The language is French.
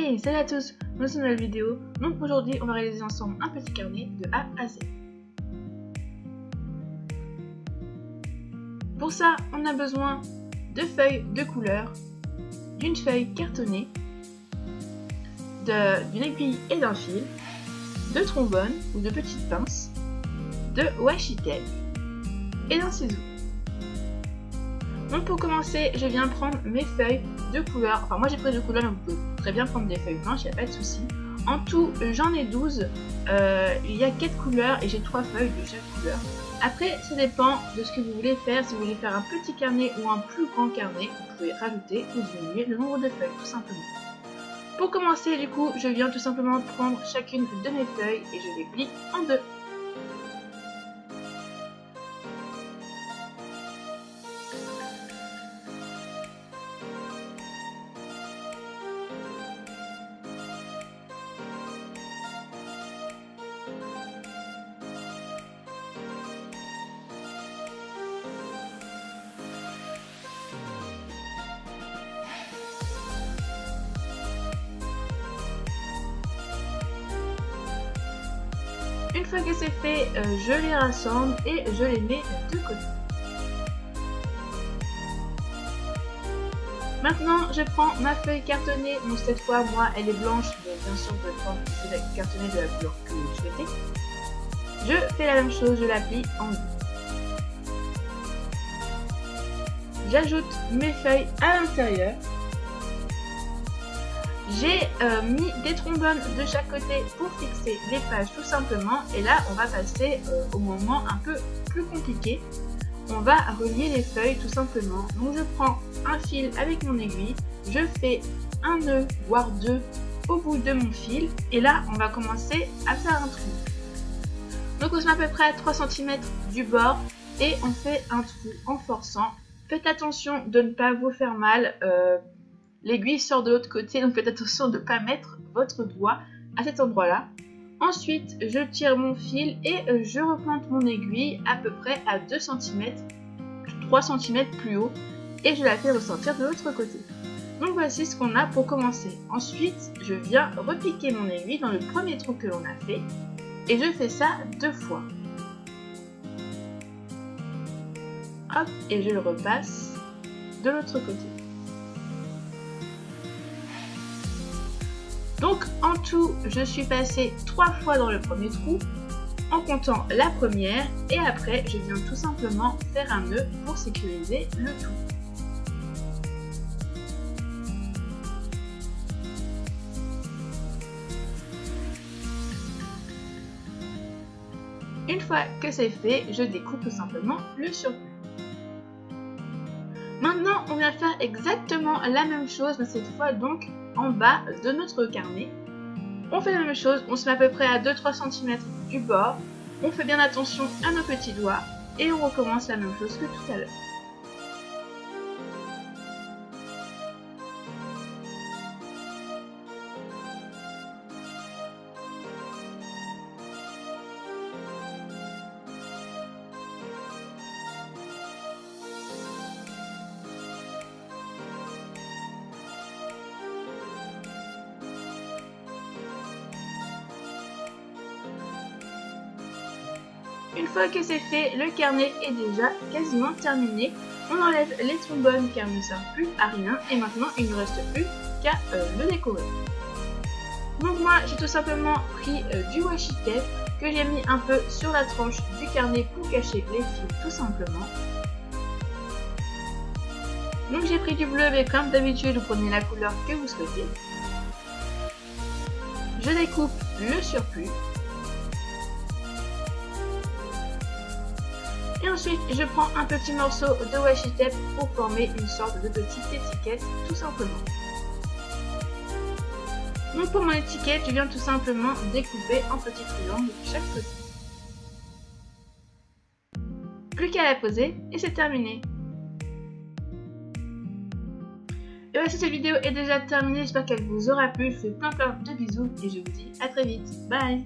Hey, salut à tous, nous sommes dans la vidéo. Donc aujourd'hui, on va réaliser ensemble un petit carnet de A à Z. Pour ça, on a besoin de feuilles de couleur, d'une feuille cartonnée, d'une aiguille et d'un fil, de trombones ou de petites pinces, de washi tape et d'un ciseau. Donc pour commencer, je viens prendre mes feuilles de couleur. Enfin moi j'ai pris de couleur, mais vous pouvez très bien prendre des feuilles blanches, il n'y a pas de souci. En tout, j'en ai 12. Il y a 4 couleurs et j'ai 3 feuilles de chaque couleur. Après, ça dépend de ce que vous voulez faire. Si vous voulez faire un petit carnet ou un plus grand carnet, vous pouvez rajouter ou diminuer le nombre de feuilles, tout simplement. Pour commencer, du coup, je viens tout simplement prendre chacune de mes feuilles et je les plie en deux. Une fois que c'est fait, je les rassemble et je les mets de côté. Maintenant, je prends ma feuille cartonnée. Donc cette fois, moi, elle est blanche, mais bien sûr, vous pouvez prendre la cartonnée de la couleur que vous souhaitez. Je fais la même chose, je la plie en deux. J'ajoute mes feuilles à l'intérieur. J'ai mis des trombones de chaque côté pour fixer les pages tout simplement. Et là, on va passer au moment un peu plus compliqué. On va relier les feuilles tout simplement. Donc je prends un fil avec mon aiguille. Je fais un nœud, voire deux, au bout de mon fil. Et là, on va commencer à faire un trou. Donc on se met à peu près à 3 cm du bord. Et on fait un trou en forçant. Faites attention de ne pas vous faire mal. L'aiguille sort de l'autre côté, donc faites attention de ne pas mettre votre doigt à cet endroit-là. Ensuite, je tire mon fil et je replante mon aiguille à peu près à 2 cm, 3 cm plus haut, et je la fais ressortir de l'autre côté. Donc voici ce qu'on a pour commencer. Ensuite, je viens repiquer mon aiguille dans le premier trou que l'on a fait, et je fais ça 2 fois. Hop, et je le repasse de l'autre côté. Donc en tout, je suis passée 3 fois dans le premier trou en comptant la première et après je viens tout simplement faire un nœud pour sécuriser le tout. Une fois que c'est fait, je découpe tout simplement le surplus. Maintenant, on vient faire exactement la même chose, mais cette fois donc en bas de notre carnet. On fait la même chose, on se met à peu près à 2-3 cm du bord. On fait bien attention à nos petits doigts et on recommence la même chose que tout à l'heure. Une fois que c'est fait, le carnet est déjà quasiment terminé. On enlève les trombones car ils ne servent plus à rien et maintenant il ne reste plus qu'à le décorer. Donc moi j'ai tout simplement pris du washi tape que j'ai mis un peu sur la tranche du carnet pour cacher les fils tout simplement. Donc j'ai pris du bleu, mais comme d'habitude vous prenez la couleur que vous souhaitez. Je découpe le surplus. Et ensuite, je prends un petit morceau de washi tape pour former une sorte de petite étiquette, tout simplement. Donc pour mon étiquette, je viens tout simplement découper en petits triangles de chaque côté. Plus qu'à la poser et c'est terminé. Et voici, cette vidéo est déjà terminée, j'espère qu'elle vous aura plu. Je vous fais plein de bisous et je vous dis à très vite. Bye!